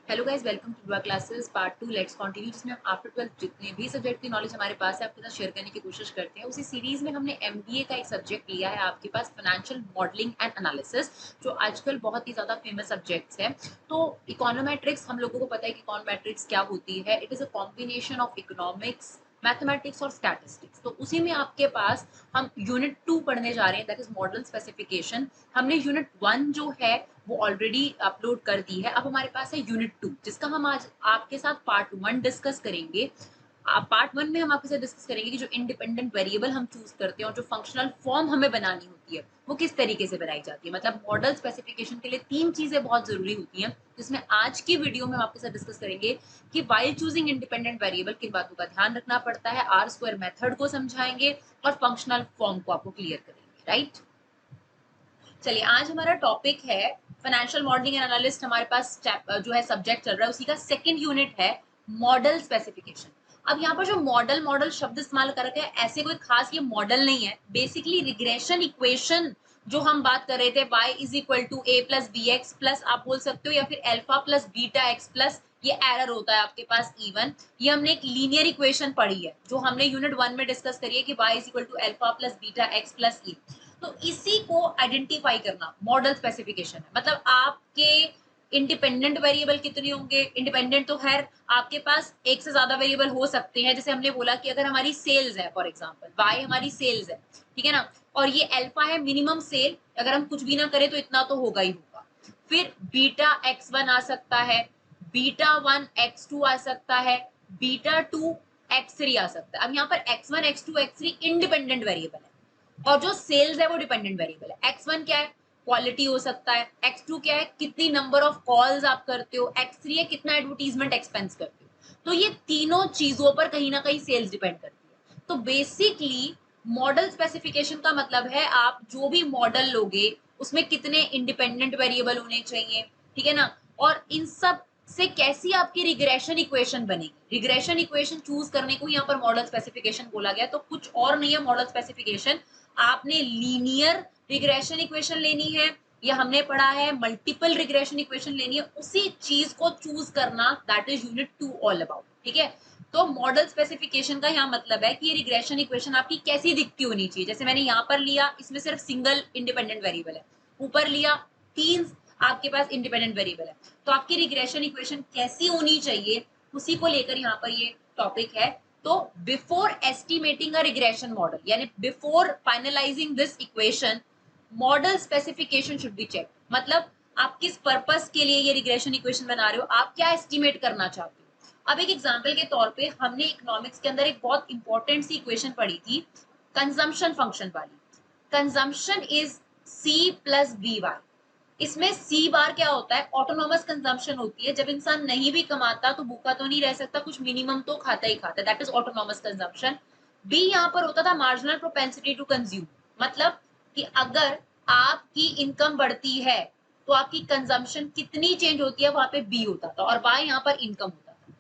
Hello guys, welcome to दुआ classes part 2 let's continue, जिसमें हम आफ्टर 12 जितने भी सब्जेक्ट की नॉलेज हमारे पास है आपके साथ शेयर करने की कोशिश करते हैं। उसी सीरीज में हमने एमबीए का एक सब्जेक्ट लिया है आपके पास, फाइनेंशियल मॉडलिंग एंड एनालिसिस, जो आजकल बहुत ही ज्यादा फेमस सब्जेक्ट्स है। तो इकोनोमेट्रिक्स हम लोगों को पता है कि इकोनोमेट्रिक्स क्या होती है। It is a combination of economics, mathematics और स्टैटिस्टिक्स। तो उसी में आपके पास हम यूनिट 2 पढ़ने जा रहे हैं, दैट इज मॉडल स्पेसिफिकेशन। हमने यूनिट 1 जो है वो ऑलरेडी अपलोड कर दी है। अब हमारे पास है यूनिट 2, जिसका हम आज आपके साथ पार्ट 1 डिस्कस करेंगे। पार्ट 1 में हम आपके साथ डिस्कस करेंगे कि जो इंडिपेंडेंट वेरिएबल हम चूज करते हैं और जो फंक्शनल फॉर्म हमें बनानी होती है वो किस तरीके से बनाई जाती है। मतलब मॉडल स्पेसिफिकेशन के लिए 3 चीजें बहुत जरूरी होती हैं, जिसमें आज की वीडियो में हम आपके साथ डिस्कस करेंगे कि व्हाइल चूजिंग इंडिपेंडेंट वेरिएबल किन बातों का ध्यान रखना पड़ता है, आर स्क्वायर मेथड को समझाएंगे और फंक्शनल फॉर्म को आपको क्लियर करेंगे। राइट, चलिए आज हमारा टॉपिक है फाइनेंशियल मॉडलिंग एंड एनालिस्ट। हमारे पास जो है सब्जेक्ट चल रहा है, उसी का सेकंड यूनिट है मॉडल स्पेसिफिकेशन। अब यहाँ पर जो मॉडल मॉडल शब्द इस्तेमाल कर रखे हैं, ऐसे कोई खास ये मॉडल नहीं है। बेसिकली रिग्रेशन इक्वेशन जो हम बात कर रहे थे, y is equal to A plus B X plus आप बोल सकते हो, या फिर alpha plus beta X plus, ये एरर होता है आपके पास इवन। ये हमने एक लीनियर इक्वेशन पढ़ी है जो हमने यूनिट 1 में डिस्कस करी है कि y is equal to alpha plus beta X plus E. तो इसी को आइडेंटिफाई करना मॉडल स्पेसिफिकेशन है। मतलब आपके इंडिपेंडेंट वेरिएबल कितने होंगे। इंडिपेंडेंट तो खैर आपके पास एक से ज्यादा वेरिएबल हो सकते हैं। जैसे हमने बोला कि अगर हमारी सेल्स है, फॉर एग्जांपल y हमारी सेल्स है, ठीक है ना, और ये अल्फा है मिनिमम सेल, अगर हम कुछ भी ना करें तो इतना तो होगा ही होगा। फिर बीटा x1 आ सकता है, बीटा 1 x2 आ सकता है, बीटा 2 x3 आ सकता है। अब यहाँ पर x1 x2 x3 independent variable है और जो सेल्स है वो डिपेंडेंट वेरिएबल है। x1 क्या है, क्वालिटी हो सकता है। x2 क्या है, कितनी नंबर ऑफ कॉल्स आप करते हो। x3 है, कितना एडवर्टीजमेंट एक्सपेंस करते हो। तो ये तीनों चीजों पर कहीं ना कहीं सेल्स डिपेंड करती है। तो बेसिकली मॉडल स्पेसिफिकेशन का मतलब है आप जो भी मॉडल लोगे उसमें कितने इंडिपेंडेंट वेरिएबल होने चाहिए, ठीक है ना, और इन सब से कैसी आपकी रिग्रेशन इक्वेशन बनेगी। रिग्रेशन इक्वेशन चूज करने को यहाँ पर मॉडल स्पेसिफिकेशन बोला गया। तो कुछ और नहीं है मॉडल स्पेसिफिकेशन। आपने लीनियर रिग्रेशन इक्वेशन लेनी है या हमने पढ़ा है मल्टीपल रिग्रेशन इक्वेशन लेनी है, उसी चीज को चूज करना, that is unit 2 all about. ठीक है, तो मॉडल स्पेसिफिकेशन का यहाँ मतलब है कि रिग्रेशन इक्वेशन आपकी कैसी दिखती होनी चाहिए। जैसे मैंने यहाँ पर लिया, इसमें सिर्फ सिंगल इंडिपेंडेंट वेरिएबल है, ऊपर लिया 3 आपके पास इंडिपेंडेंट वेरिएबल है, तो आपकी रिग्रेशन इक्वेशन कैसी होनी चाहिए उसी को लेकर यहाँ पर ये टॉपिक है। तो before estimating a regression model, यानी before finalising this equation, model specification should be check. मतलब आप किस पर्पस के लिए ये रिग्रेशन इक्वेशन बना रहे हो, आप क्या एस्टिमेट करना चाहते हो। अब एक एग्जांपल के तौर पे हमने इकोनॉमिक्स के अंदर एक बहुत इंपॉर्टेंट सी इक्वेशन पढ़ी थी, कंजम्पशन फंक्शन वाली। Consumption is C plus B Y. इसमें सी बार क्या होता है, ऑटोनॉमस कंजम्पशन होती है। जब इंसान नहीं भी कमाता तो भूखा तो नहीं रह सकता, कुछ मिनिमम तो खाता ही खाता है, that is autonomous consumption. B यहाँ पर होता था मार्जिनल प्रोपेंसिटी टू कंज्यूम। मतलब कि अगर आपकी इनकम बढ़ती है तो आपकी कंजम्पशन कितनी चेंज होती है, वहां पे बी होता था, और बाय यहाँ पर इनकम होता था,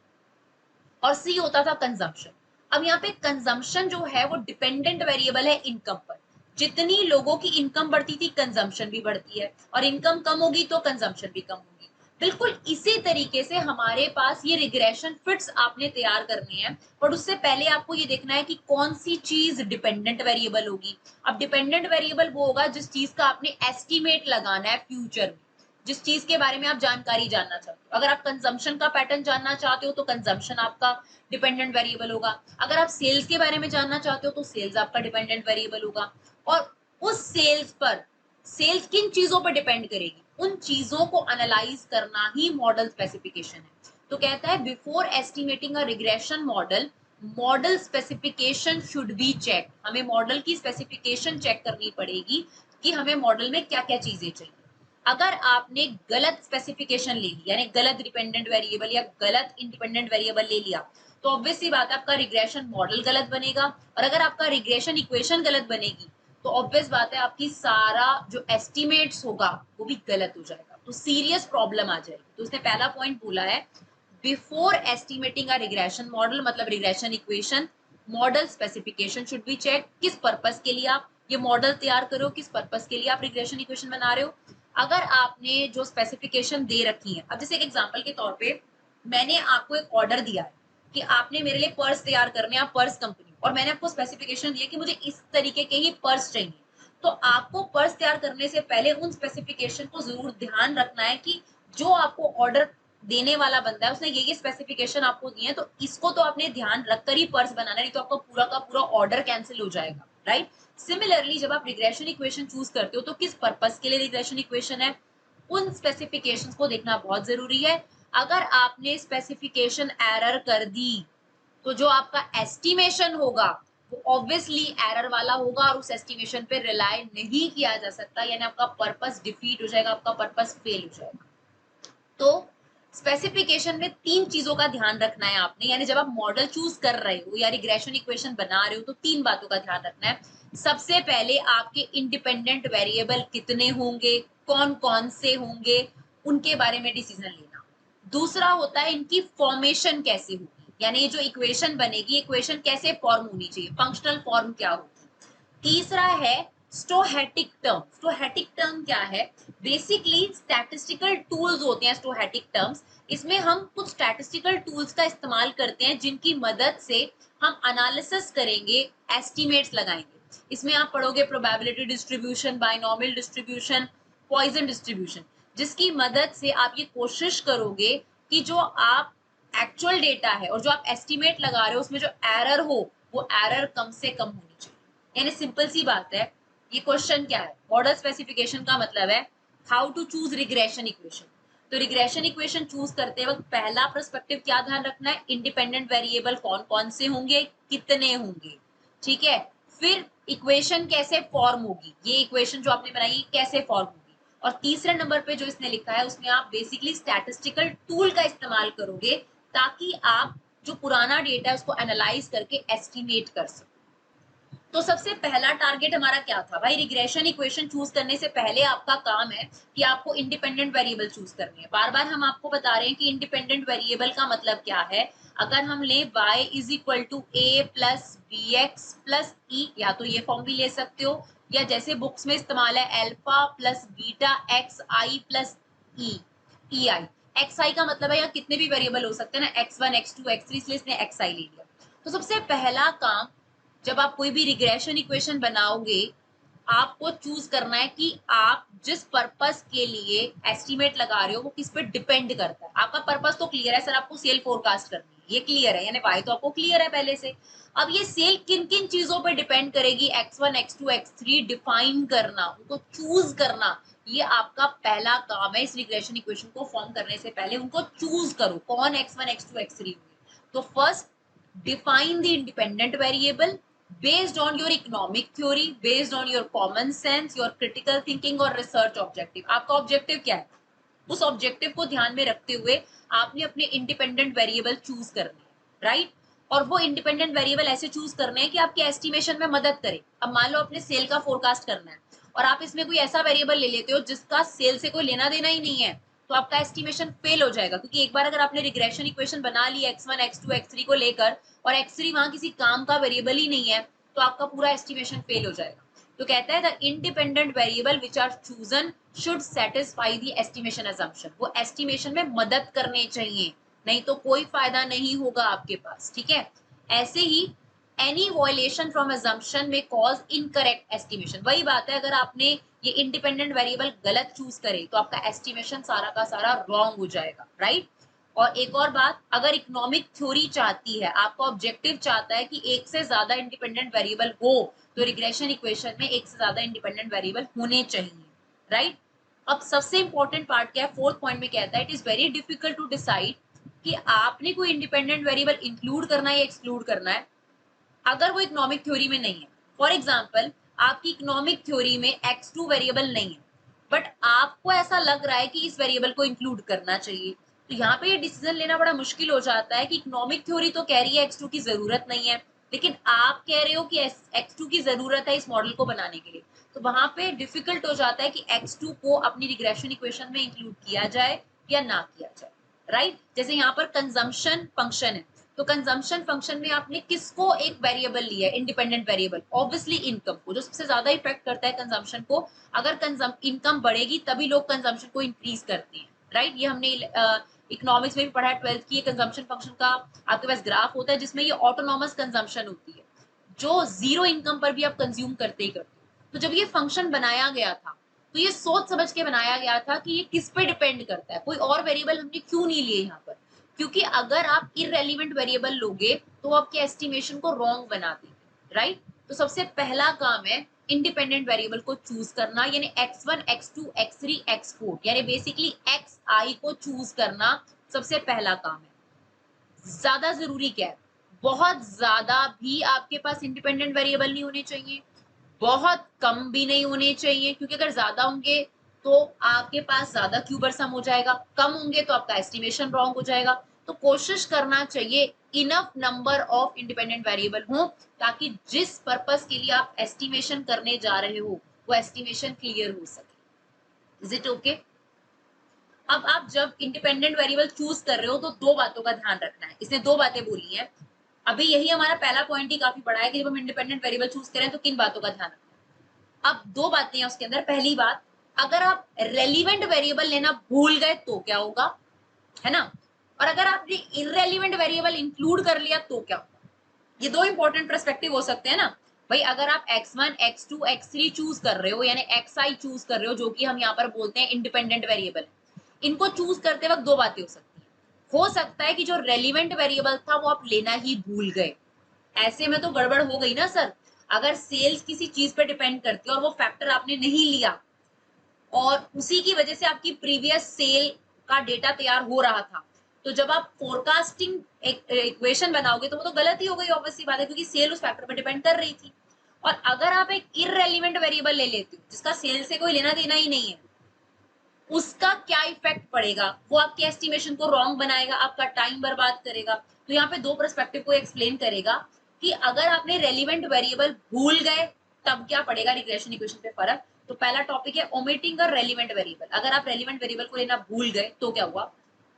और सी होता था कंजम्पशन। अब यहाँ पे कंजम्पशन जो है वो डिपेंडेंट वेरिएबल है इनकम पर। जितनी लोगों की इनकम बढ़ती थी कंजम्पशन भी बढ़ती है, और इनकम कम होगी तो कंजम्पशन भी कम होगी। बिल्कुल इसी तरीके से हमारे पास ये रिग्रेशन फिट्स आपने तैयार करने हैं, और उससे पहले आपको ये देखना है कि कौन सी चीज डिपेंडेंट वेरिएबल होगी। अब डिपेंडेंट वेरिएबल वो होगा जिस चीज का आपने एस्टिमेट लगाना है फ्यूचर में, जिस चीज के बारे में आप जानकारी जानना चाहते हो। अगर आप कंजम्पशन का पैटर्न जानना चाहते हो तो कंजम्पशन आपका डिपेंडेंट वेरिएबल होगा। अगर आप सेल्स के बारे में जानना चाहते हो तो सेल्स आपका डिपेंडेंट वेरिएबल होगा। और उस सेल्स पर, सेल्स किन चीजों पर डिपेंड करेगी, उन चीजों को एनालाइज करना ही मॉडल स्पेसिफिकेशन है। तो कहता है before estimating a regression model, model specification should be check. हमें मॉडल की स्पेसिफिकेशन चेक करनी पड़ेगी कि हमें मॉडल में क्या क्या चीजें चाहिए। अगर आपने गलत स्पेसिफिकेशन ले ली, यानी गलत डिपेंडेंट वेरिएबल या गलत इंडिपेंडेंट वेरिएबल ले लिया, तो ऑब्वियस सी बात है आपका रिग्रेशन मॉडल गलत बनेगा। और अगर आपका रिग्रेशन इक्वेशन गलत बनेगी तो ऑब्वियस बात है आपकी सारा जो एस्टिमेट्स होगा वो भी गलत हो जाएगा, तो सीरियस प्रॉब्लम आ जाएगी। तो उसने पहला पॉइंट बोला है, before estimating a regression model, मतलब regression equation, model specification should be check. किस पर्पस के लिए आप ये मॉडल तैयार करो, किस पर्पस के लिए आप रिग्रेशन इक्वेशन बना रहे हो। अगर आपने जो स्पेसिफिकेशन दे रखी है, अब जैसे एक एग्जांपल के तौर पे मैंने आपको एक ऑर्डर दिया है कि आपने मेरे लिए पर्स तैयार करने हैं, आप पर्स कंपनी, और मैंने आपको स्पेसिफिकेशन दिया कि मुझे इस तरीके के ही पर्स चाहिए, तो आपको पर्स तैयार करने से पहले उन स्पेसिफिकेशन को जरूर ध्यान रखना है कि जो आपको ऑर्डर देने वाला बंदा है उसने ये स्पेसिफिकेशन आपको दी है, तो इसको तो आपने ध्यान रखकर ही पर्स बनाना है, नहीं तो आपका पूरा का पूरा ऑर्डर कैंसिल हो जाएगा, राइट। सिमिलरली जब आप रिग्रेशन इक्वेशन चूज करते हो तो किस पर्पस के लिए रिग्रेशन इक्वेशन है, उन स्पेसिफिकेशंस को देखना बहुत जरूरी है। अगर आपने स्पेसिफिकेशन एरर कर दी तो जो आपका एस्टिमेशन होगा वो ऑब्वियसली एरर वाला होगा और उस एस्टिमेशन पे रिलाय नहीं किया जा सकता, यानी आपका पर्पस डिफीट हो जाएगा, आपका पर्पस फेल हो जाएगा। तो स्पेसिफिकेशन में तीन चीजों का ध्यान रखना है आपने, यानी जब आप मॉडल चूज कर रहे हो या रिग्रेशन इक्वेशन बना रहे हो तो तीन बातों का ध्यान रखना है। सबसे पहले आपके इंडिपेंडेंट वेरिएबल कितने होंगे, कौन कौन से होंगे, उनके बारे में डिसीजन लेना। दूसरा होता है इनकी फॉर्मेशन कैसे होगी, यानी ये जो इक्वेशन बनेगी, इक्वेशन कैसे फॉर्म होनी चाहिए, फंक्शनल फॉर्म क्या होगी। तीसरा है स्टोहैटिक टर्म। स्टोहैटिक टर्म क्या है, बेसिकली स्टैटिस्टिकल टूल्स होते हैं स्टोहैटिक टर्म्स। इसमें हम कुछ स्टैटिस्टिकल टूल्स का इस्तेमाल करते हैं जिनकी मदद से हम एनालिसिस करेंगे, एस्टिमेट्स लगाएंगे। इसमें आप पढ़ोगे probability distribution, binomial distribution, Poisson distribution, जिसकी मदद से आप ये कोशिश करोगे कि जो आप एक्चुअल डेटा है और जो आप एस्टिमेट लगा रहे हो उसमें जो एरर हो वो एरर कम से कम होनी चाहिए। यानी सिंपल सी बात है, ये क्वेश्चन क्या है, मॉडल स्पेसिफिकेशन का मतलब है how to choose regression equation. तो रिग्रेशन इक्वेशन चूज करते वक्त पहला पर्सपेक्टिव क्या ध्यान रखना है, इंडिपेंडेंट वेरिएबल कौन कौन से होंगे, कितने होंगे, ठीक है। फिर इक्वेशन कैसे फॉर्म होगी, ये इक्वेशन जो आपने बनाई कैसे फॉर्म होगी। और तीसरे नंबर पे जो इसने लिखा है उसमें आप बेसिकली स्टैटिस्टिकल टूल का इस्तेमाल करोगे ताकि आप जो पुराना डेटा है उसको एनालाइज करके एस्टिमेट कर सको। तो सबसे पहला टारगेट हमारा क्या था भाई, रिग्रेशन इक्वेशन चूज करने से पहले आपका काम है कि आपको इंडिपेंडेंट वेरिएबल चूज करनी है। बार बार हम आपको बता रहे हैं कि इंडिपेंडेंट वेरिएबल का मतलब क्या है। अगर हम ले y is equal to A plus B X plus E, या तो ये फॉर्म भी ले सकते हो, या जैसे बुक्स में इस्तेमाल है alpha plus beta x I plus E, E I. X आई का मतलब है यहाँ कितने भी वेरिएबल हो सकते हैं ना, x1 x2 x3, इसलिए इसने एक्स आई ले लिया। तो सबसे पहला काम जब आप कोई भी रिग्रेशन इक्वेशन बनाओगे आपको चूज करना है कि आप जिस पर्पस के लिए एस्टिमेट लगा रहे हो वो किस पे डिपेंड करता है। आपका पर्पस तो क्लियर है सर, आपको सेल फोरकास्ट करनी है, ये क्लियर है, यानी वाई तो आपको क्लियर है पहले से। अब ये सेल किन किन चीजों पे डिपेंड करेगी, x1 x2 x3 डिफाइन करना, उनको चूज करना, ये आपका पहला काम है। इस रिग्रेशन इक्वेशन को फॉर्म करने से पहले उनको चूज करो कौन x1 x2 x3 होंगे। तो first define the independent variable based on your economic theory, based on your common sense, your critical thinking और research objective। आपका ऑब्जेक्टिव क्या है, उस ऑब्जेक्टिव को ध्यान में रखते हुए आपने अपने इंडिपेंडेंट वेरिएबल चूज करने हैं, राइट। और वो इंडिपेंडेंट वेरिएबल ऐसे चूज करने हैं कि आपके एस्टिमेशन में मदद करे। अब मान लो आपने सेल का फोरकास्ट करना है और आप इसमें कोई ऐसा वेरिएबल ले लेते हो जिसका सेल से कोई लेना देना ही नहीं है, तो आपका एस्टिमेशन फेल हो जाएगा। क्योंकि एक बार अगर आपने रिग्रेशन इक्वेशन बना ली x1 x2 x3 को लेकर और x3 वहां किसी काम का वेरिएबल ही नहीं है, तो आपका पूरा एस्टिमेशन फेल हो जाएगा। तो कहता है the independent variable which are chosen should satisfy the estimation assumption, वो एस्टिमेशन में मदद करने चाहिए, नहीं तो कोई फायदा नहीं होगा आपके पास, ठीक है। ऐसे ही एनी वॉयलेशन फ्रॉम assumption में कॉज इनकरेक्ट एस्टिमेशन। वही बात है, अगर आपने ये इंडिपेंडेंट वेरिएबल गलत चूज करे तो आपका एस्टिमेशन सारा का सारा रॉन्ग हो जाएगा, राइट। और एक और बात, अगर इकोनॉमिक थ्योरी चाहती है, आपका ऑब्जेक्टिव चाहता है कि एक से ज्यादा इंडिपेंडेंट वेरिएबल हो, तो रिग्रेशन इक्वेशन में एक से ज्यादा इंडिपेंडेंट वेरिएबल होने चाहिए, राइट। अब सबसे इंपॉर्टेंट पार्ट क्या है, फोर्थ पॉइंट में कहता है it is very difficult to decide कि आपने कोई इंडिपेंडेंट वेरिएबल इंक्लूड करना है या एक्सक्लूड करना है अगर वो इकोनॉमिक थ्योरी में नहीं है। फॉर एग्जाम्पल आपकी इकोनॉमिक थ्योरी में x2 वेरिएबल नहीं है, बट आपको ऐसा लग रहा है कि इस वेरिएबल को इंक्लूड करना चाहिए, तो यहाँ पे ये डिसीजन लेना बड़ा मुश्किल हो जाता है कि इकोनॉमिक थ्योरी तो कह रही है x2 की जरूरत नहीं है, लेकिन आप कह रहे हो कि x2 की जरूरत है इस मॉडल को बनाने के लिए। तो वहां पे डिफिकल्ट हो जाता है कि x2 को अपनी रिग्रेशन इक्वेशन में इंक्लूड किया जाए या ना किया जाए, राइट। जैसे यहाँ पर कंजम्पशन फंक्शन है, तो कंजम्पशन फंक्शन में आपने किसको एक वेरिएबल लिया है, इंडिपेंडेंट वेरिएबल, ऑब्वियसली इनकम को, जो सबसे ज्यादा इफेक्ट करता है कंजम्पशन को। अगर इनकम बढ़ेगी तभी लोग कंजम्पशन को इंक्रीज करते हैं, राइट। ये हमने इकोनॉमिक्स में भी पढ़ा है 12th की, ये कंजम्पशन फंक्शन का आपके पास ग्राफ होता है जिसमें ये ऑटोनॉमस कंजम्पशन होती है, जो जीरो इनकम पर भी आप कंज्यूम करते ही करते हो। तो जब ये फंक्शन बनाया गया था तो ये सोच समझ के बनाया गया था कि ये किस पे डिपेंड करता है, कोई और वेरिएबल हमने क्यों नहीं लिए यहाँ पर, क्योंकि अगर आप इररेलेवेंट वेरिएबल लोगे तो आपके एस्टिमेशन को रॉन्ग बना देंगे, राइट। तो सबसे पहला काम है इंडिपेंडेंट वेरिएबल को चूज करना, यानी x1 x2 x3 x4, यानी बेसिकली xi को चूज करना सबसे पहला काम है। ज्यादा जरूरी क्या है, बहुत ज्यादा भी आपके पास इंडिपेंडेंट वेरिएबल नहीं होने चाहिए, बहुत कम भी नहीं होने चाहिए, क्योंकि अगर ज्यादा होंगे तो आपके पास ज्यादा क्यूबर सम हो जाएगा, कम होंगे तो आपका एस्टिमेशन रॉन्ग हो जाएगा। तो कोशिश करना चाहिए enough number of independent variable हो, ताकि जिस पर्पस के लिए आप एस्टिमेशन करने जा रहे हो वो एस्टिमेशन क्लियर हो सके। Is it okay? अब आप जब इंडिपेंडेंट वेरिएबल चूज कर रहे हो तो दो बातों का ध्यान रखना है, इसने दो बातें बोली हैं। अभी यही हमारा पहला पॉइंट ही काफी बड़ा है कि जब हम इंडिपेंडेंट वेरिएबल चूज करें तो किन बातों का ध्यान रखना है। अब दो बातें हैं उसके अंदर। पहली बात, अगर आप रेलिवेंट वेरिएबल लेना भूल गए तो क्या होगा, है ना, और अगर आपने इररेलिवेंट वेरिएबल इंक्लूड कर लिया तो क्या होगा। ये दो इंपॉर्टेंट पर्सपेक्टिव हो सकते हैं ना भाई। अगर आप x1 x2 x3 चूज कर रहे हो, यानी xi चूज कर रहे हो, जो कि हम यहाँ पर बोलते हैं इंडिपेंडेंट वेरिएबल, इनको चूज करते वक्त दो बातें हो सकती है। हो सकता है कि जो रेलिवेंट वेरिएबल था वो आप लेना ही भूल गए, ऐसे में तो गड़बड़ हो गई ना सर। अगर सेल्स किसी चीज पे डिपेंड करती है और वो फैक्टर आपने नहीं लिया और उसी की वजह से आपकी प्रीवियस सेल का डेटा तैयार हो रहा था, तो जब आप फोरकास्टिंग इक्वेशन बनाओगे तो वो तो गलत ही हो गई, ऑब्वियसली बात है, क्योंकि सेल उस फैक्टर पर डिपेंड कर रही थी। और अगर आप एक इररेलिवेंट वेरिएबल ले लेते हो जिसका सेल से कोई लेना देना ही नहीं है, उसका क्या इफेक्ट पड़ेगा, वो आपके एस्टिमेशन को रॉन्ग बनाएगा, आपका टाइम बर्बाद करेगा। तो यहाँ पे दो पर्सपेक्टिव को एक्सप्लेन करेगा कि अगर आपने रेलिवेंट वेरिएबल भूल गए तब क्या पड़ेगा रिग्रेशन इक्वेशन पे फर्क। तो पहला टॉपिक है ओमिटिंग अ रेलिवेंट वेरिएबल। अगर आप रेलिवेंट वेरिएबल को लेना भूल गए तो क्या हुआ,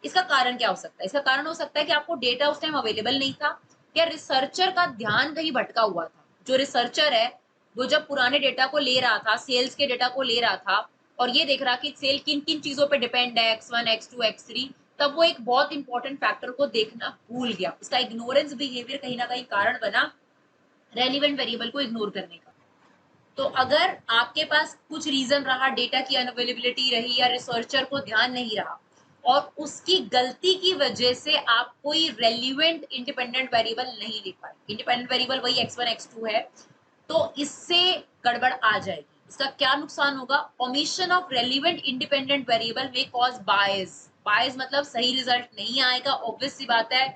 इसका कारण क्या हो सकता है। इसका कारण हो सकता है कि आपको डेटा उस टाइम अवेलेबल नहीं था, या रिसर्चर का ध्यान कहीं भटका हुआ था। जो रिसर्चर है वो जब पुराने डेटा को ले रहा था, सेल्स के डेटा को ले रहा था, और ये देख रहा कि सेल किन किन चीजों पे डिपेंड है, x1 x2 x3, तब वो एक बहुत इंपॉर्टेंट फैक्टर को देखना भूल गया। उसका इग्नोरेंस बिहेवियर कहीं ना कहीं कारण बना रेलिवेंट वेरिएबल को इग्नोर करने का। तो अगर आपके पास कुछ रीजन रहा, डेटा की अनअवेलेबिलिटी रही या रिसर्चर को ध्यान नहीं रहा और उसकी गलती की वजह से आप कोई रेलिवेंट इंडिपेंडेंट वेरिएबल नहीं लिख पाए, इंडिपेंडेंट वेरिएबल वही x1 x2 है, तो इससे गड़बड़ आ जाएगी। इसका क्या नुकसान होगा, omission of relevant independent variable में कॉज बायस। बायस मतलब सही रिजल्ट नहीं आएगा, ऑब्वियस सी बात है,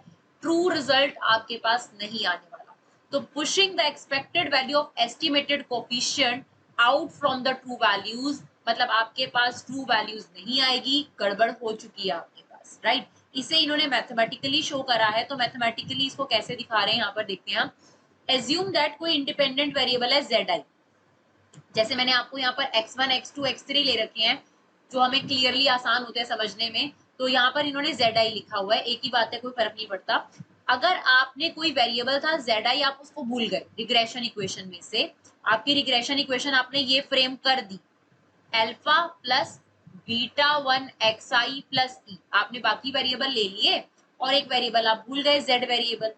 ट्रू रिजल्ट आपके पास नहीं आने वाला। तो pushing the expected value of estimated coefficient out from the true values, मतलब आपके पास ट्रू वैल्यूज नहीं आएगी, गड़बड़ हो चुकी है आपके पास, राइट। इसे इन्होंने मैथमेटिकली शो करा है। तो मैथमेटिकली इसको कैसे दिखा रहे हैं यहाँ पर देखते हैं हम। एज्यूम दैट कोई इंडिपेंडेंट वेरिएबल है zi, जैसे मैंने आपको यहाँ पर x1 x2 x3 ले रखे हैं जो हमें क्लियरली आसान होते हैं समझने में, तो यहाँ पर इन्होंने zi लिखा हुआ है, एक ही बात है, कोई फर्क नहीं पड़ता। अगर आपने कोई वेरिएबल था zi, आप उसको भूल गए रिग्रेशन इक्वेशन में से, आपकी रिग्रेशन इक्वेशन आपने ये फ्रेम कर दी, alpha plus beta 1 xi plus E, आपने बाकी वेरिएबल ले लिए और एक वेरिएबल आप भूल गए z वेरिएबल।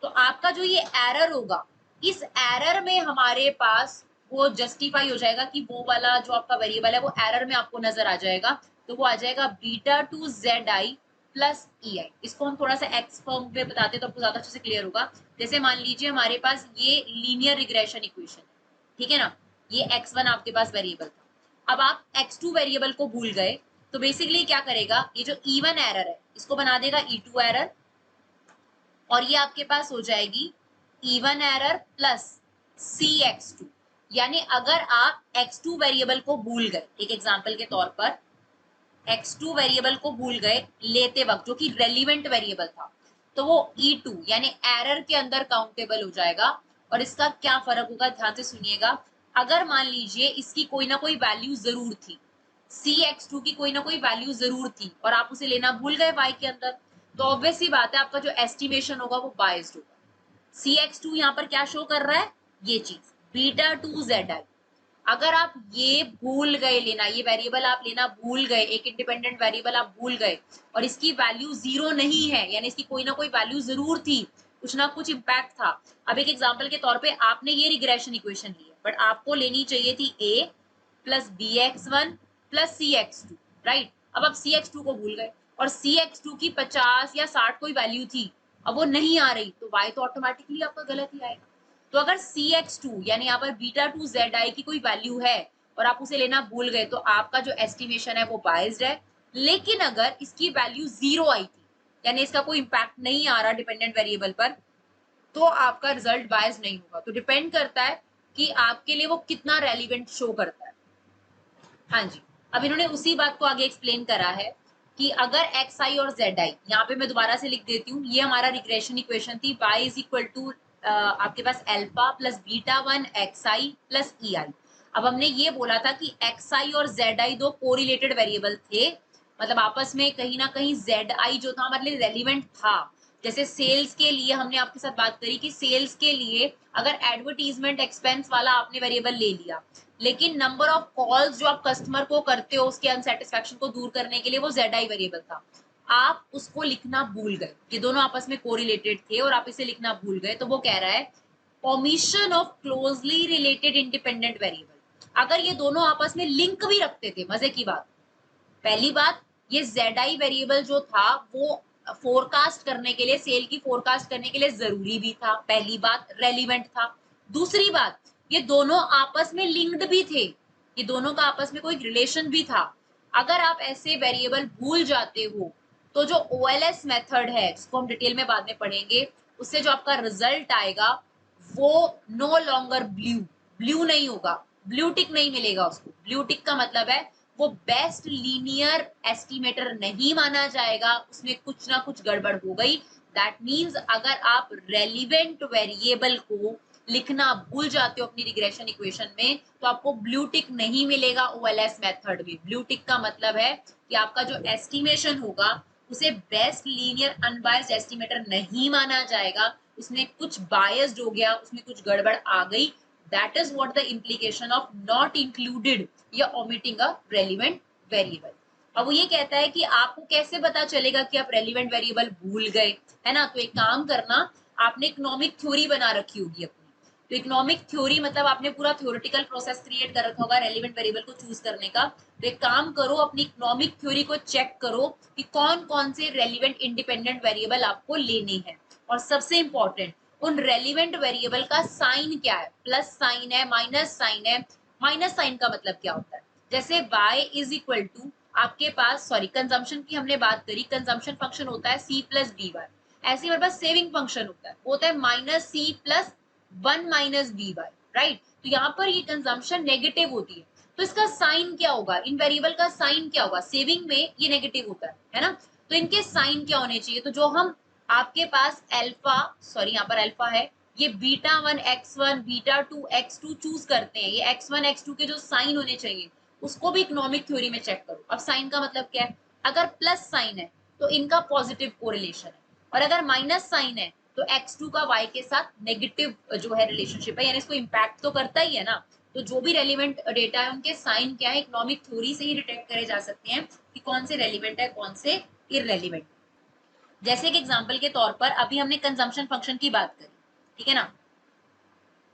तो आपका जो ये एरर होगा, इस एरर में हमारे पास वो जस्टिफाई हो जाएगा कि वो वाला जो आपका वेरिएबल है वो एरर में आपको नजर आ जाएगा। तो वो आ जाएगा beta two Z I plus E I. इसको हम थोड़ा सा एक्स फॉर्म में बताते तो आपको ज्यादा अच्छे से क्लियर होगा। जैसे मान लीजिए हमारे पास ये लीनियर रिग्रेशन इक्वेशन है, ठीक है ना, ये x1 आपके पास वेरिएबल था, अब आप x2 वेरिएबल को भूल गए, तो बेसिकली क्या करेगा, ये जो E1 एरर है इसको बना देगा E2 एरर, और ये आपके पास हो जाएगी E1 एरर प्लस CX2। यानी अगर आप x2 वेरिएबल को भूल गए, एक एग्जांपल के तौर पर x2 वेरिएबल को भूल गए लेते वक्त जो कि रेलिवेंट वेरिएबल था, तो वो E2 यानी एरर के अंदर काउंटेबल हो जाएगा। और इसका क्या फर्क होगा, ध्यान से सुनिएगा। अगर मान लीजिए इसकी कोई ना कोई वैल्यू जरूर थी, cx2 की कोई ना कोई वैल्यू जरूर थी और आप उसे लेना भूल गए y के अंदर, तो ऑब्वियस सी बात है आपका जो एस्टिमेशन होगा वो बायस्ड होगा। cx2 यहाँ पर क्या शो कर रहा है, ये चीज β2zi। अगर आप ये भूल गए लेना, ये वेरिएबल आप लेना भूल गए, एक इंडिपेंडेंट वेरिएबल आप भूल गए और इसकी वैल्यू 0 नहीं है, यानी इसकी कोई ना कोई वैल्यू जरूर थी, कुछ ना कुछ इम्पैक्ट था। अब एक एग्जांपल के तौर पे आपने ये रिग्रेशन इक्वेशन ली है, बट आपको लेनी चाहिए थी a plus bx1 plus cx2, right. अब आप cx2 को भूल गए और cx2 की 50 या 60 कोई वैल्यू थी, अब वो नहीं आ रही, तो y तो ऑटोमेटिकली आपका गलत ही आएगा। तो अगर cx2 यानी यहाँ पर β2zi की कोई वैल्यू है और आप उसे लेना भूल गए, तो आपका जो एस्टिमेशन है वो बायस्ड है। लेकिन अगर इसकी वैल्यू 0 आई थी, यानी इसका कोई इम्पैक्ट नहीं आ रहा डिपेंडेंट वेरिएबल पर, तो आपका रिजल्ट बायस्ड नहीं होगा। तो डिपेंड करता है कि आपके लिए वो कितना रेलिवेंट शो करता है। हाँ जी, अब इन्होंने उसी बात को आगे एक्सप्लेन करा है कि अगर एक्स आई और जेड आई, यहाँ पे मैं दोबारा से लिख देती हूँ, ये हमारा रिग्रेशन इक्वेशन थी y इज इक्वल टू आपके पास alpha plus β1 xi plus ei। अब हमने ये बोला था कि xi और zi दो कोरिलेटेड वेरिएबल थे, मतलब आपस में कहीं ना कहीं zi जो था हमारे लिए रेलिवेंट था। जैसे सेल्स के लिए हमने आपके साथ बात करी कि सेल्स के लिए अगर एडवर्टीजमेंट एक्सपेंस वाला आपने वेरिएबल ले लिया, लेकिन नंबर ऑफ कॉल्स जो आप कस्टमर को करते हो उसके अनसेटिस्फैक्शन को दूर करने के लिए वो zi वेरिएबल था, आप उसको लिखना भूल गए। ये दोनों आपस में कोरिलेटेड थे और आप इसे लिखना भूल गए, तो वो कह रहा है omission of closely related independent variable. अगर ये दोनों आपस में लिंक भी रखते थे, मजे की बात, पहली बात ये zi वेरिएबल जो था वो फोरकास्ट करने के लिए, सेल की फोरकास्ट करने के लिए जरूरी भी था, पहली बात रेलिवेंट था। दूसरी बात, ये दोनों आपस में लिंक्ड भी थे, ये दोनों का आपस में कोई रिलेशन भी था। अगर आप ऐसे वेरिएबल भूल जाते हो, तो जो OLS मेथड है जिसको हम डिटेल में बाद में पढ़ेंगे, उससे जो आपका रिजल्ट आएगा वो नो लॉन्गर ब्लू नहीं होगा, ब्लू टिक नहीं मिलेगा उसको। ब्लू टिक का मतलब है वो बेस्ट लीनियर एस्टिमेटर नहीं माना जाएगा, उसमें कुछ ना कुछ गड़बड़ हो गई। दैट मीन्स अगर आप रेलिवेंट वेरिएबल को लिखना भूल जाते हो अपनी रिग्रेशन इक्वेशन में, तो आपको ब्लू टिक नहीं मिलेगा OLS मेथड में। ब्लू टिक का मतलब है कि आपका जो एस्टिमेशन होगा उसे बेस्ट लीनियर अनबायस्ड एस्टिमेटर नहीं माना जाएगा, उसमें कुछ बायस्ड हो गया, उसमें कुछ गड़बड़ आ गई। That is what the implication of not included या ओमिटिंग अ रेलिवेंट वेरिएबल। अब वो ये कहता है कि आपको कैसे पता चलेगा कि आप रेलिवेंट वेरिएबल भूल गए, है ना। तो एक काम करना, आपने इकोनॉमिक थ्योरी बना रखी होगी अपनी, तो इकोनॉमिक थ्योरी मतलब आपने पूरा थ्योरेटिकल प्रोसेस क्रिएट कर रखा होगा रेलिवेंट वेरिएबल को चूज करने का। तो एक काम करो, अपनी इकोनॉमिक थ्योरी को चेक करो कि कौन कौन से रेलिवेंट इंडिपेंडेंट वेरिएबल आपको लेने हैं, और सबसे इंपॉर्टेंट उन रेलिवेंट वेरिएबल का साइन क्या है, प्लस साइन है, माइनस साइन है। माइनस साइन का मतलब क्या होता है, जैसे y इज इक्वल टू आपके पास, सॉरी कंजम्पशन की हमने बात करी, कंजम्पशन फंक्शन होता है c प्लस dy, ऐसे हमारे पास सेविंग फंक्शन होता है, वो होता है minus c plus 1 minus dy, right. तो यहाँ पर ये कंजम्पशन नेगेटिव होती है, तो इसका साइन क्या होगा, इन वेरिएबल का साइन क्या होगा, सेविंग में ये नेगेटिव होता है ना। तो इनके साइन क्या होने चाहिए, तो जो हम आपके पास अल्फा, सॉरी यहाँ पर अल्फा है, ये β1 x1 β2 x2 चूज करते हैं, ये x1 x2 के जो साइन होने चाहिए उसको भी इकोनॉमिक थ्योरी में चेक करो। अब साइन का मतलब क्या है, अगर प्लस साइन है तो इनका पॉजिटिव कोरिलेशन है, और अगर माइनस साइन है तो x2 का y के साथ नेगेटिव जो है रिलेशनशिप है, यानी इसको इम्पैक्ट तो करता ही है ना। तो जो भी रेलिवेंट डेटा है उनके साइन क्या है, इकोनॉमिक थ्योरी से ही डिटेक्ट करे जा सकते हैं कि कौन से रेलिवेंट है कौन से इररेलिवेंट। जैसे कि एग्जांपल के तौर पर अभी हमने कंजम्पशन फंक्शन की बात करी, ठीक है ना।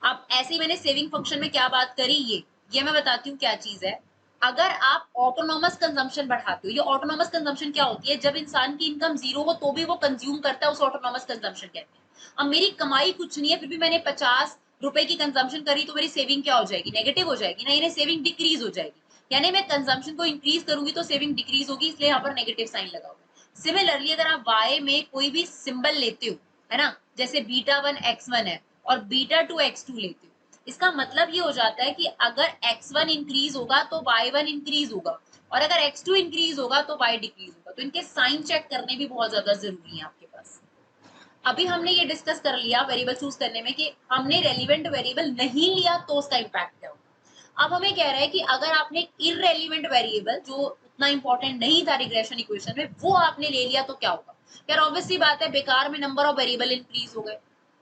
अब ऐसे ही मैंने सेविंग फंक्शन में क्या बात करी, ये मैं बताती हूँ क्या चीज है। अगर आप ऑटोनॉमस कंजम्पशन बढ़ाते हो, ये ऑटोनॉमस कंजम्पशन क्या होती है, जब इंसान की इनकम 0 हो तो भी वो कंज्यूम करता है, उस ऑटोनॉमस कंजम्पशन कहते हैं। अब मेरी कमाई कुछ नहीं है, फिर भी मैंने 50 रुपए की कंजम्पशन करी, तो मेरी सेविंग क्या हो जाएगी, नेगेटिव हो जाएगी ना, यानी सेविंग डिक्रीज हो जाएगी। यानी मैं कंजम्पशन को इंक्रीज करूंगी तो सेविंग डिक्रीज होगी, इसलिए यहाँ पर नेगेटिव साइन लगा हुआ है। सिमिलरली अगर आप y में कोई भी सिंबल लेते हो, है ना, जैसे β1 x1 है और β2 x2 लेते हो, इसका मतलब ये हो जाता है कि अगर x1 इंक्रीज होगा तो y1 इंक्रीज होगा, और अगर x2 इंक्रीज होगा तो y डिक्रीज होगा। तो इनके साइन चेक करने भी बहुत ज्यादा जरूरी है आपके पास। अभी हमने ये डिस्कस कर लिया वेरिएबल चूज करने में कि हमने रेलिवेंट वेरिएबल नहीं लिया तो उसका इम्पैक्ट क्या होगा। अब हमें कह रहा है कि अगर आपने इररेलेवेंट वेरिएबल जो उतना इंपॉर्टेंट नहीं था रिग्रेशन इक्वेशन में वो आपने ले लिया तो क्या होगा? यार ऑब्वियस सी बात है, बेकार में नंबर ऑफ वेरिएबल इंक्रीज हो गए,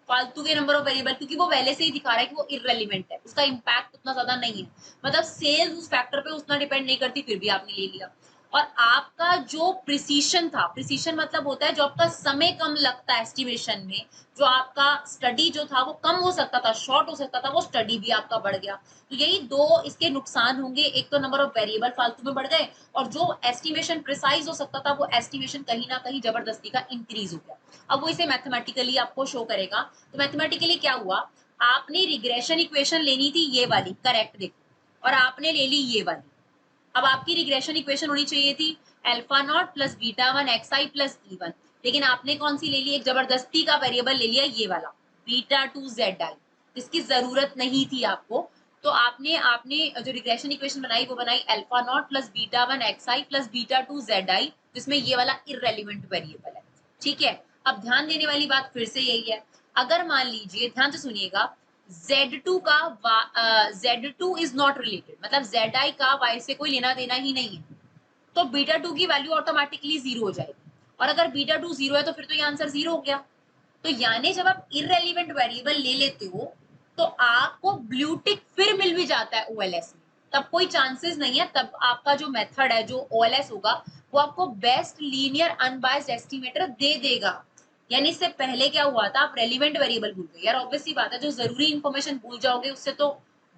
फालतू के नंबर ऑफ वेरिएबल, क्योंकि वो पहले से ही दिखा रहा है कि वो इररेलेवेंट है, उसका इम्पैक्ट उतना ज्यादा नहीं है, मतलब सेल्स उस फैक्टर पे उतना डिपेंड नहीं करती, फिर भी आपने ले लिया। और आपका जो प्रिसीशन था, प्रिसीशन मतलब होता है जो आपका समय कम लगता है एस्टिमेशन में, जो आपका स्टडी जो था वो कम हो सकता था, शॉर्ट हो सकता था, वो स्टडी भी आपका बढ़ गया। तो यही दो इसके नुकसान होंगे, एक तो नंबर ऑफ वेरिएबल फालतू में बढ़ गए, और जो एस्टिमेशन प्रिसाइज हो सकता था वो एस्टिमेशन कहीं ना कहीं जबरदस्ती का इंक्रीज हो गया। अब वो इसे मैथमेटिकली आपको शो करेगा। तो मैथमेटिकली क्या हुआ, आपने रिग्रेशन इक्वेशन लेनी थी ये वाली, करेक्ट देखो, और आपने ले ली ये वाली। अब आपकी रिग्रेशन इक्वेशन होनी चाहिए थी alpha naught plus beta one X I plus E one, लेकिन आपने कौन सी ले ली, एक जबरदस्ती का वेरिएबल ले लिया ये वाला बीटा टू जेड आई, जिसकी जरूरत नहीं थी आपको। तो आपने आपने जो रिग्रेशन इक्वेशन बनाई वो बनाई alpha naught plus beta one X I plus beta two Z आई, जिसमें ये वाला इररेलेवेंट वेरिएबल है। ठीक है, अब ध्यान देने वाली बात फिर से यही है, अगर मान लीजिए, ध्यान से सुनिएगा, Z2 का Z2 इज नॉट रिलेटेड, मतलब Zi का Y से कोई लेना देना ही नहीं है, तो बीटा टू की वैल्यू ऑटोमेटिकली जीरो हो जाएगी, और अगर बीटा टू जीरो है तो फिर तो ये आंसर जीरो हो गया। तो यानी जब आप इररेलेवेंट वेरिएबल ले लेते हो तो आपको ब्लू टिक फिर मिल भी जाता है ओएलएस में, तब कोई चांसेस नहीं है, तब आपका जो मेथड है जो ओएलएस होगा वो आपको बेस्ट लीनियर अनबायस्ड एस्टिमेटर दे देगा। यानी इससे पहले क्या हुआ था, आप रेलिवेंट वेरिएबल भूल गए, यार ऑब्वियस सी बात है, जो जरूरी इंफॉर्मेशन भूल जाओगे उससे तो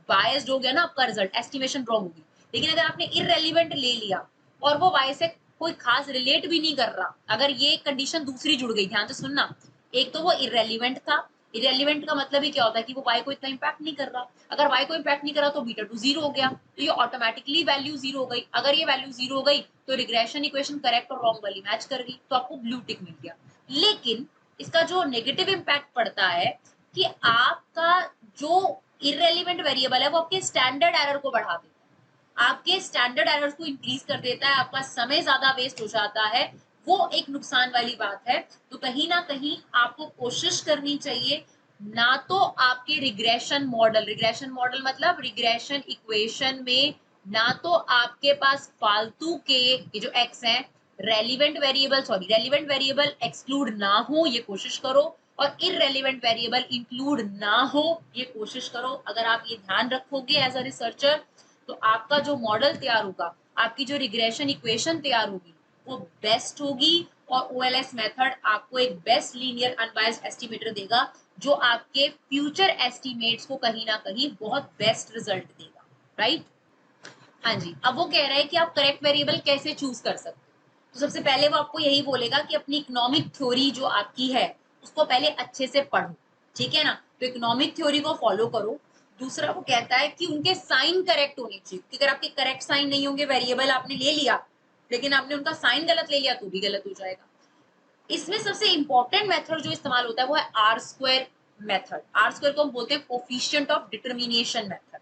बायस्ड हो गया ना आपका रिजल्ट, एस्टिमेशन रॉन्ग होगी। लेकिन अगर आपने इररेलेवेंट ले लिया और वो वाई से कोई खास रिलेट भी नहीं कर रहा, अगर ये कंडीशन दूसरी जुड़ गई, ध्यान से सुनना, एक तो वो इररेलेवेंट था, इररेलेवेंट का मतलब ही क्या होता है कि वो वाई को इतना इंपैक्ट नहीं कर रहा, अगर वाई को इंपैक्ट नहीं कर रहा तो बीटा टू जीरो हो गया, तो ये ऑटोमेटिकली वैल्यू जीरो हो गई। अगर ये वैल्यू जीरो हो गई तो रिग्रेशन इक्वेशन करेक्ट और रॉन्ग वाली मैच कर गई, तो आपको ब्लू टिक मिल गया। लेकिन इसका जो नेगेटिव इम्पैक्ट पड़ता है कि आपका जो इररेलेवेंट वेरिएबल है वो आपके स्टैंडर्ड एरर को बढ़ा देता है, आपके स्टैंडर्ड एरर्स को इंक्रीज कर देता है, आपका समय ज्यादा वेस्ट हो जाता है, वो एक नुकसान वाली बात है। तो कहीं ना कहीं आपको कोशिश करनी चाहिए, ना तो आपके रिग्रेशन मॉडल मतलब रिग्रेशन इक्वेशन में, ना तो आपके पास फालतू के ये जो एक्स है रेलिवेंट वेरिएबल एक्सक्लूड ना हो, ये कोशिश करो, और इररेलेवेंट वेरिएबल इंक्लूड ना हो, ये कोशिश करो। अगर आप ये ध्यान रखोगे एज अ रिसर्चर तो आपका जो मॉडल तैयार होगा, आपकी जो रिग्रेशन इक्वेशन तैयार होगी वो बेस्ट होगी, और ओएलएस मेथड आपको एक बेस्ट लीनियर अनबायस्ड एस्टिमेटर देगा जो आपके फ्यूचर एस्टिमेट्स को कहीं ना कहीं बहुत बेस्ट रिजल्ट देगा, राइट? हाँ जी, अब वो कह रहा है कि आप करेक्ट वेरिएबल कैसे चूज कर सकते हो। तो सबसे पहले वो आपको यही बोलेगा कि अपनी इकोनॉमिक थ्योरी जो आपकी है उसको पहले अच्छे से पढ़ो, ठीक है ना, तो इकोनॉमिक थ्योरी को फॉलो करो। दूसरा वो कहता है कि उनके साइन करेक्ट होने चाहिए, क्योंकि अगर आपके करेक्ट साइन नहीं होंगे, वेरिएबल आपने ले लिया लेकिन आपने उनका साइन गलत ले लिया तो भी गलत हो जाएगा। इसमें सबसे इंपॉर्टेंट मेथड जो इस्तेमाल होता है वो है R square method. R square को हम बोलते हैं कोफिशिएंट ऑफ डिटर्मिनेशन मेथड।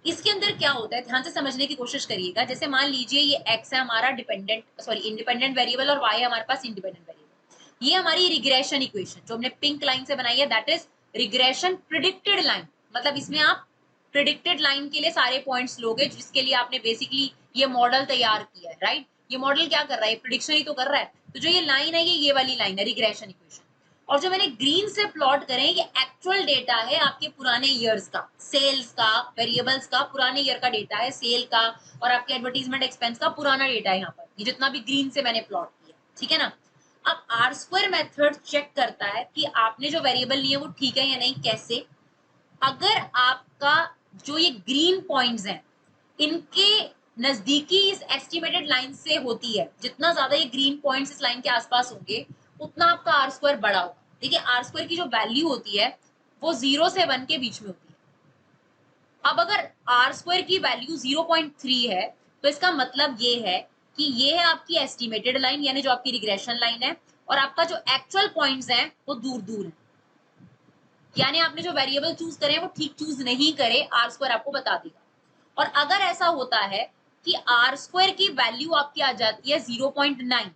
इसके अंदर क्या होता है, ध्यान से समझने की कोशिश करिएगा। जैसे मान लीजिए ये x है हमारा इंडिपेंडेंट वेरिएबल और y है हमारे पास इंडिपेंडेंट वेरिएबल, ये हमारी रिग्रेशन इक्वेशन जो हमने पिंक लाइन से बनाई है that is regression predicted line, मतलब इसमें आप प्रिडिक्टेड लाइन के लिए सारे पॉइंट्स लोगे जिसके लिए आपने बेसिकली ये मॉडल तैयार किया है, राइट? ये मॉडल क्या कर रहा है, प्रिडिक्शन ही तो कर रहा है। तो जो ये लाइन है ये वाली लाइन है रिग्रेशन इक्वेशन, और जो मैंने ग्रीन से प्लॉट करें ये एक्चुअल डेटा है आपके पुराने ईयर्स का, सेल्स का, वेरिएबल्स का पुराने ईयर का डेटा है, सेल का और आपके एडवर्टीजमेंट एक्सपेंस का पुराना डेटा है यहाँ पर, ये जितना भी ग्रीन से मैंने प्लॉट किया, ठीक है ना। अब आर स्क्वायर मेथड चेक करता है कि आपने जो वेरिएबल लिए वो ठीक है या नहीं। कैसे? अगर आपका जो ये ग्रीन पॉइंट्स हैं इनके नजदीकी इस एस्टिमेटेड लाइन से होती है, जितना ज्यादा ये ग्रीन पॉइंट्स इस लाइन के आसपास होंगे उतना आपका आर स्क्वायर बड़ा होगा। देखिए आर स्क्वायर की जो वैल्यू होती है वो 0 से 1 के बीच में होती है। अब अगर आर स्क्वायर की वैल्यू 0.3 है तो इसका मतलब ये है कि ये है आपकी एस्टिमेटेड लाइन, यानी जो आपकी रिग्रेशन लाइन है, और आपका जो एक्चुअल पॉइंट्स हैं वो दूर दूर है, यानी आपने जो वेरिएबल चूज करे वो ठीक चूज नहीं करे, आर स्क्वायर आपको बता देगा। और अगर ऐसा होता है कि आर स्क्वायर की वैल्यू आपकी आ जाती है 0.9,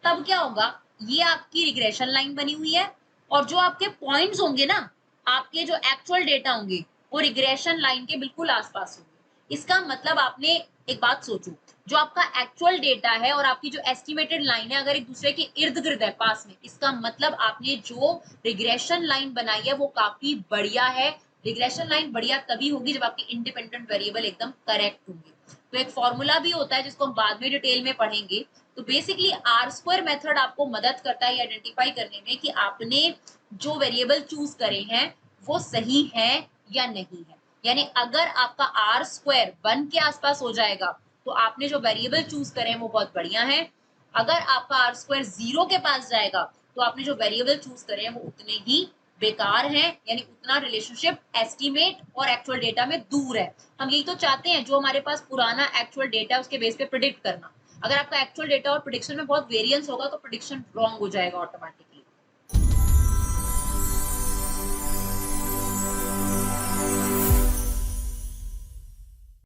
तब क्या होगा, ये आपकी रिग्रेशन लाइन बनी हुई है और जो आपके पॉइंट्स होंगे ना, आपके जो एक्चुअल डेटा होंगे वो रिग्रेशन लाइन के बिल्कुल आसपास होंगे। इसका मतलब आपने एक बात सोचो, जो आपका एक्चुअल डेटा है और आपकी जो एस्टिमेटेड लाइन है अगर एक दूसरे के इर्द गिर्द है पास में, इसका मतलब आपने जो रिग्रेशन लाइन बनाई है वो काफी बढ़िया है। रिग्रेशन लाइन बढ़िया तभी होगी जब आपके इंडिपेंडेंट वेरिएबल एकदम करेक्ट होंगे। तो एक फॉर्मूला भी होता है जिसको हम बाद में डिटेल में पढ़ेंगे। तो बेसिकली आर स्क्वायर मेथड आपको मदद करता है आइडेंटिफाई करने में कि आपने जो वेरिएबल चूज करे हैं वो सही है या नहीं है। यानी अगर आपका आर स्क्वायर 1 के आसपास हो जाएगा तो आपने जो वेरिएबल चूज करे हैं वो बहुत बढ़िया है। अगर आपका आर स्क्वायर 0 के पास जाएगा तो आपने जो वेरिएबल चूज करे हैं वो उतने ही बेकार है, यानी उतना रिलेशनशिप एस्टिमेट और एक्चुअल डेटा में दूर है। हम यही तो चाहते हैं, जो हमारे पास पुराना एक्चुअल डेटा है उसके बेस पे प्रिडिक्ट करना। अगर आपका एक्चुअल डेटा और प्रिडिक्शन में बहुत वेरिएंस होगा तो प्रिडिक्शन रॉन्ग हो जाएगा ऑटोमेटिकली।